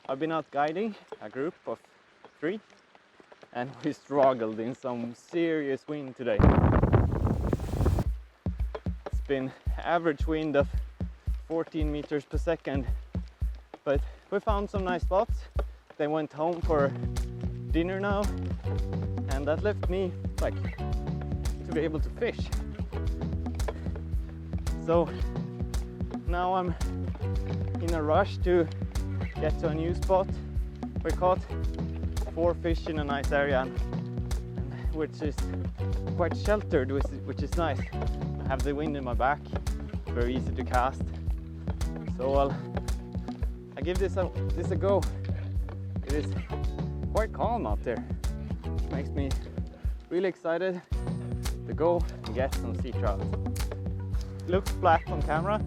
I've been out guiding a group of 3 and we struggled in some serious wind today. It's been average wind of 14 meters per second, but we found some nice spots. They went home for dinner now, and that left me like to be able to fish. So now I'm in a rush to get to a new spot. We caught 4 fish in a nice area, which is quite sheltered, which is nice. I have the wind in my back, very easy to cast. So I give this a go. It is quite calm out there. Makes me really excited to go and get some sea trout. Looks flat on camera,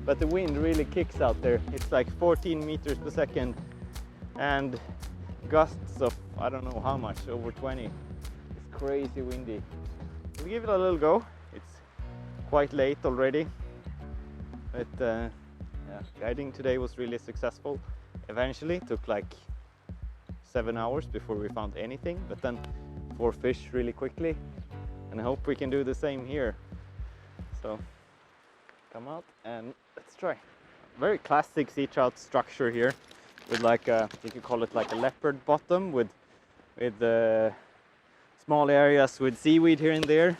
but the wind really kicks out there. It's like 14 meters per second and gusts of I don't know how much, over 20. It's crazy windy. We'll give it a little go. It's quite late already, but yeah, guiding today was really successful. Eventually took like 7 hours before we found anything, but then 4 fish really quickly, and I hope we can do the same here. So come out and let's try. Very classic sea trout structure here, with like a, you could call it like a leopard bottom with small areas with seaweed here and there,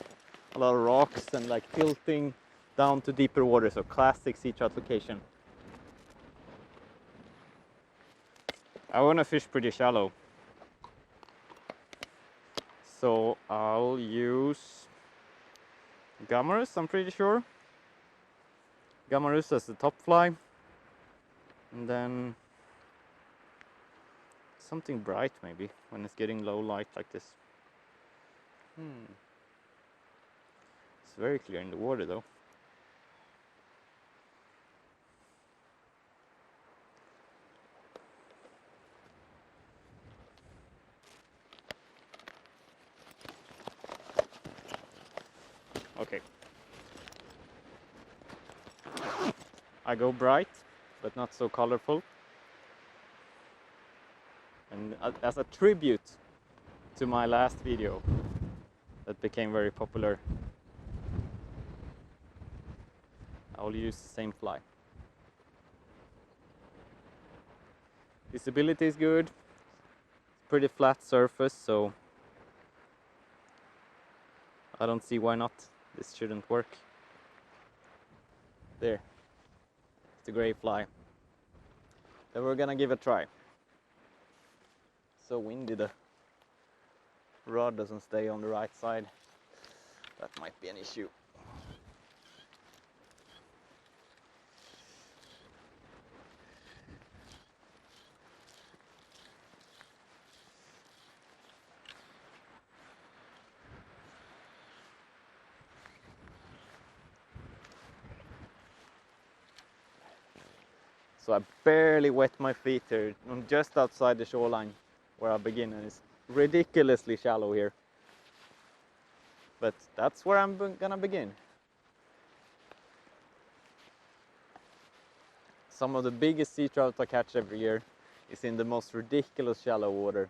a lot of rocks, and like tilting down to deeper water. So classic sea trout location. I want to fish pretty shallow, so I'll use Gamarus, I'm pretty sure. Gamarus as the top fly, and then something bright maybe when it's getting low light like this. It's very clear in the water though. Okay. I go bright, but not so colorful. And as a tribute to my last video that became very popular, I will use the same fly. Visibility is good, pretty flat surface, so I don't see why not. This shouldn't work. There, it's a gray fly. Then we're gonna give it a try. So windy, the rod doesn't stay on the right side. That might be an issue. So I barely wet my feet here. I'm just outside the shoreline where I begin, and it's ridiculously shallow here. But that's where I'm gonna begin. Some of the biggest sea trout I catch every year is in the most ridiculous shallow water.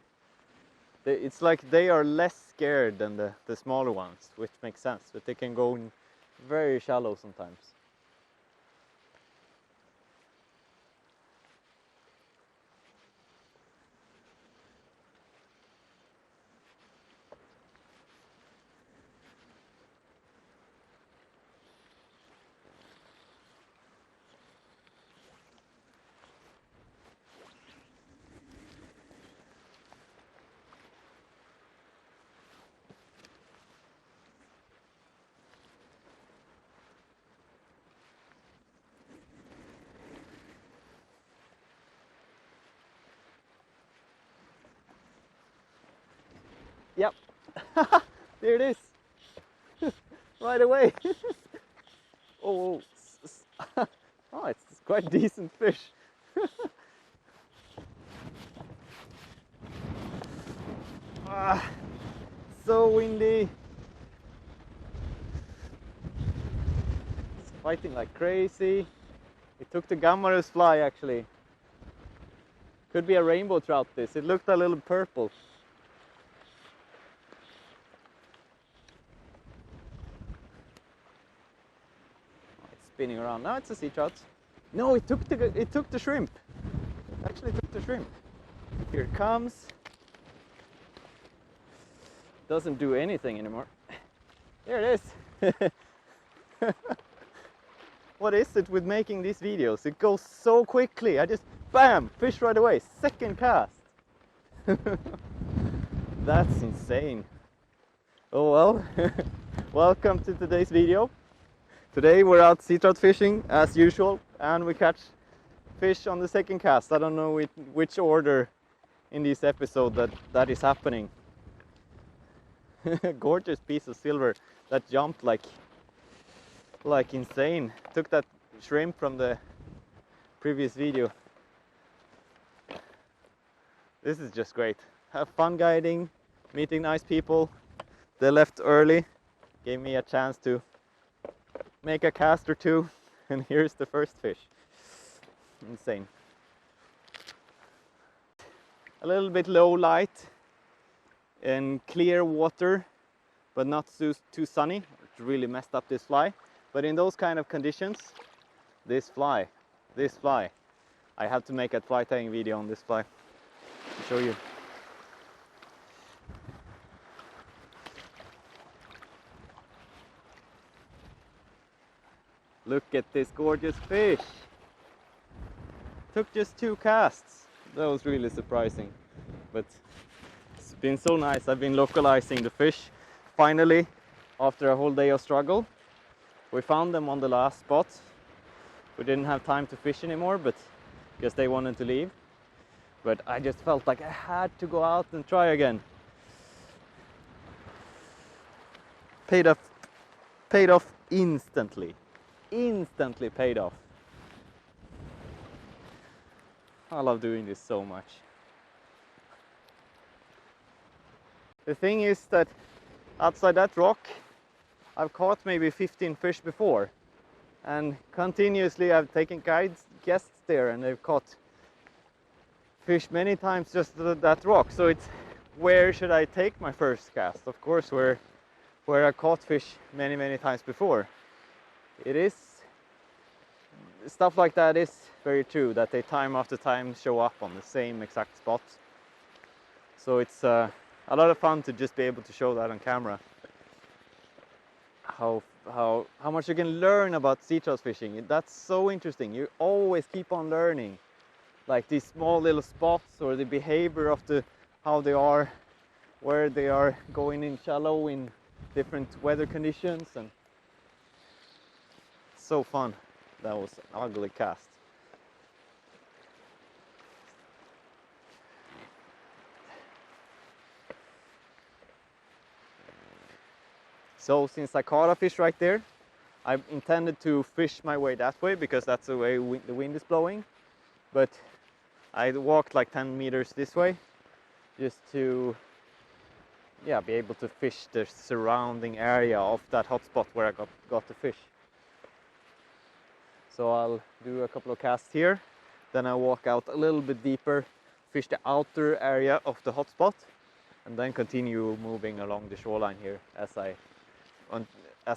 It's like they are less scared than the smaller ones, which makes sense, but they can go in very shallow sometimes. Yep, there it is, right away. Oh, oh, it's quite decent fish. So windy. It's fighting like crazy. It took the Gamarus fly actually. Could be a rainbow trout this. It looked a little purple. It's spinning around. Now it's a sea trout. No, it took the shrimp. It actually took the shrimp. Here it comes. Doesn't do anything anymore. There it is. What is it with making these videos? It goes so quickly. I just, bam, fish right away. Second cast. That's insane. Oh well. Welcome to today's video. Today we're out sea trout fishing as usual, and we catch fish on the second cast. I don't know which order in this episode that is happening. Gorgeous piece of silver that jumped like insane. Took that shrimp from the previous video. This is just great. Have fun guiding, meeting nice people. They left early, gave me a chance to make a cast or two, and here's the first fish. Insane. A little bit low light and clear water, but not too sunny. It really messed up this fly. But in those kind of conditions, this fly, I have to make a fly tying video on this fly to show you. Look at this gorgeous fish. Took just 2 casts. That was really surprising, but it's been so nice. I've been localizing the fish. Finally, after a whole day of struggle, we found them on the last spot. We didn't have time to fish anymore, but because they wanted to leave. But I just felt like I had to go out and try again. Paid off instantly. Instantly paid off. I love doing this so much. The thing is that outside that rock, I've caught maybe 15 fish before, and continuously I've taken guests there, and they've caught fish many times just that rock. So it's, where should I take my first cast? Of course, where I caught fish many times before. It is stuff like that is very true, that they time after time show up on the same exact spot. So it's a lot of fun to just be able to show that on camera. How much you can learn about sea trout fishing. That's so interesting. You always keep on learning, like these small little spots, or the behavior of how they are, where they are going in shallow in different weather conditions, and so fun. That was an ugly cast. So since I caught a fish right there, I intended to fish my way that way because that's the way the wind is blowing. But I walked like 10 meters this way just to be able to fish the surrounding area of that hotspot where I got the fish. So I'll do a couple of casts here, then I'll walk out a little bit deeper, fish the outer area of the hotspot, and then continue moving along the shoreline here as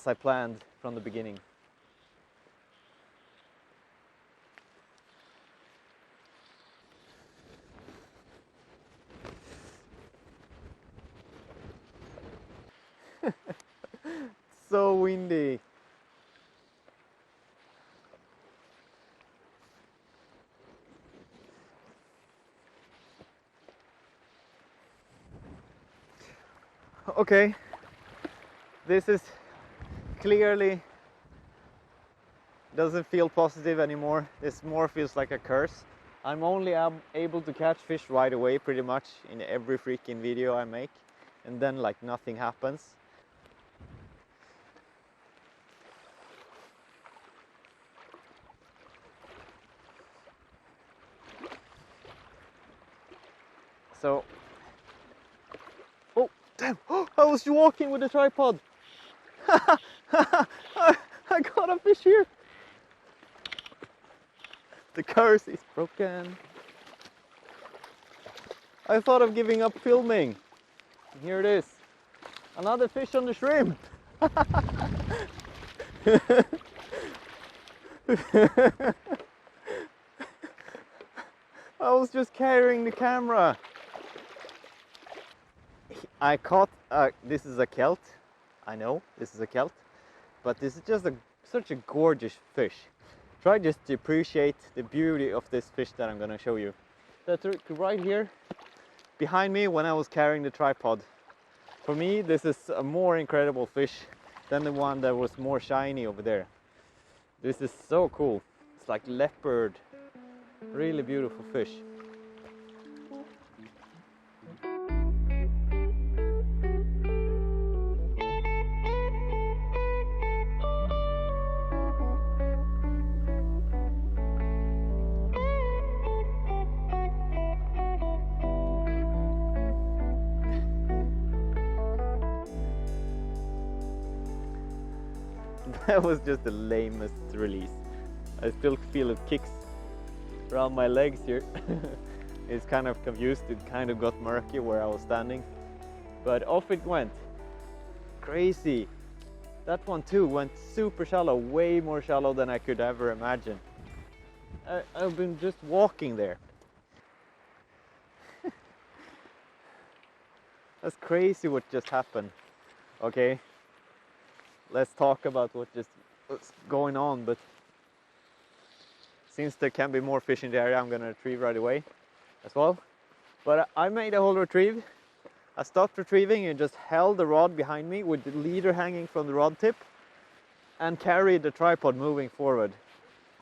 I planned from the beginning. So windy. Okay, this is clearly doesn't feel positive anymore. This more feels like a curse. I'm only able to catch fish right away pretty much in every freaking video I make, and then like nothing happens. So, oh damn, I was walking with a tripod. I got a fish here. The curse is broken. I thought of giving up filming. And here it is. Another fish on the shrimp. I was just carrying the camera. I caught, this is a kelt. I know, this is a kelt. But this is just such a gorgeous fish. Try just to appreciate the beauty of this fish that I'm going to show you. That's right here behind me when I was carrying the tripod. For me, this is a more incredible fish than the one that was more shiny over there. This is so cool. It's like leopard. Really beautiful fish. That was just the lamest release. I still feel it kicks around my legs here. It's kind of confused, it kind of got murky where I was standing. But off it went. Crazy. That one too went super shallow, way more shallow than I could ever imagine. I've been just walking there. That's crazy what just happened. Okay. Let's talk about what's going on, but since there can be more fish in the area, I'm gonna retrieve right away as well. But I made a whole retrieve. I stopped retrieving and just held the rod behind me with the leader hanging from the rod tip and carried the tripod moving forward.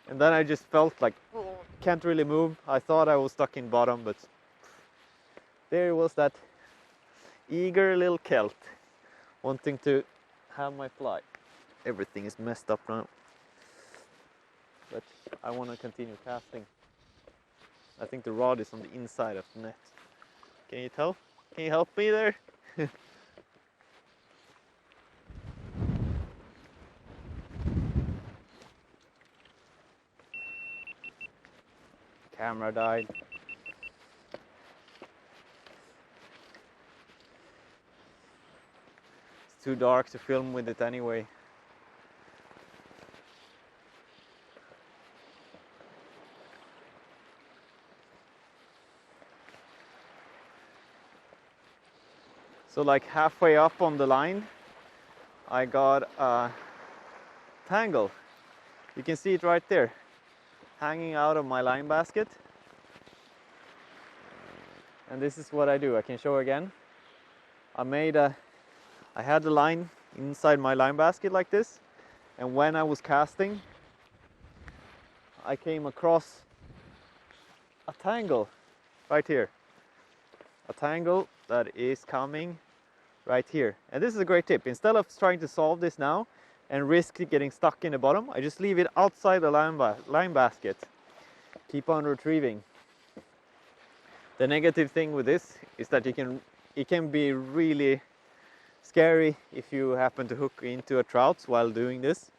And then I just felt like, can't really move. I thought I was stuck in bottom, but there was that eager little kelt wanting to have my fly. Everything is messed up now, but I want to continue casting. I think the rod is on the inside of the net. Can you tell? Can you help me there? Camera died. It's too dark to film with it anyway. So like halfway up on the line, I got a tangle. You can see it right there, hanging out of my line basket. And this is what I do. I can show again. I had the line inside my line basket like this, and when I was casting, I came across a tangle right here. A tangle that is coming right here. And this is a great tip. Instead of trying to solve this now and risk getting stuck in the bottom, I just leave it outside the line basket. Keep on retrieving. The negative thing with this is that it can be really scary if you happen to hook into a trout while doing this.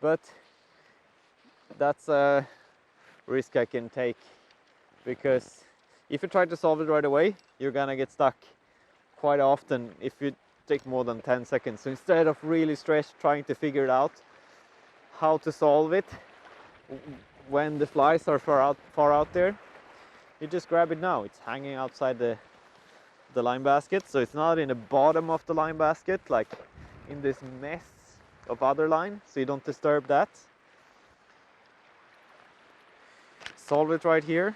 But that's a risk I can take, because if you try to solve it right away, you're gonna get stuck quite often if you take more than 10 seconds. So instead of really stressed trying to figure it out, how to solve it when the flies are far out there, you just grab it now. It's hanging outside the line basket, so it's not in the bottom of the line basket like in this mess of other line, so you don't disturb that. Solve it right here.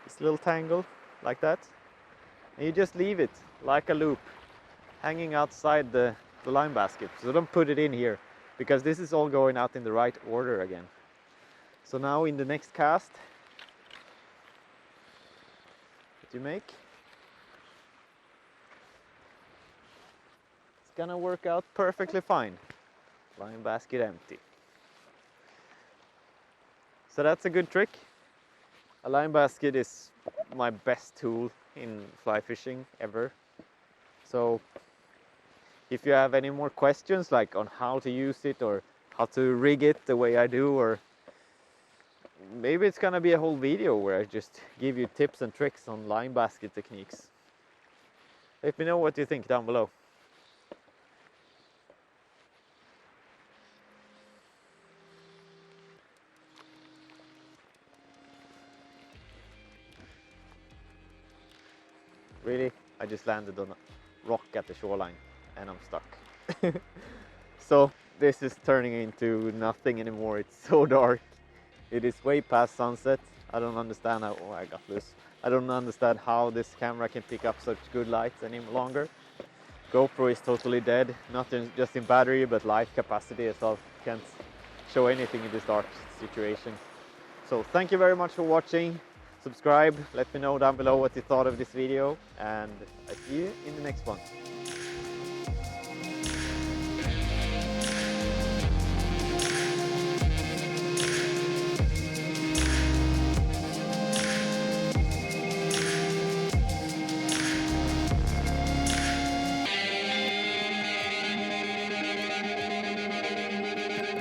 This little tangle like that, and you just leave it like a loop hanging outside the line basket. So don't put it in here, because this is all going out in the right order again. So now in the next cast that you make, it's gonna work out perfectly fine. Line basket empty. So that's a good trick. A line basket is my best tool in fly fishing ever. So if you have any more questions, like on how to use it or how to rig it the way I do, or maybe it's gonna be a whole video where I just give you tips and tricks on line basket techniques. Let me know what you think down below. Really, I just landed on a rock at the shoreline and I'm stuck. So this is turning into nothing anymore. It's so dark. It is way past sunset. I don't understand how, oh, I got loose. I don't understand how this camera can pick up such good lights any longer. GoPro is totally dead, not just in battery, but light capacity as well. Can't show anything in this dark situation. So thank you very much for watching. Subscribe, let me know down below what you thought of this video, and I see you in the next one.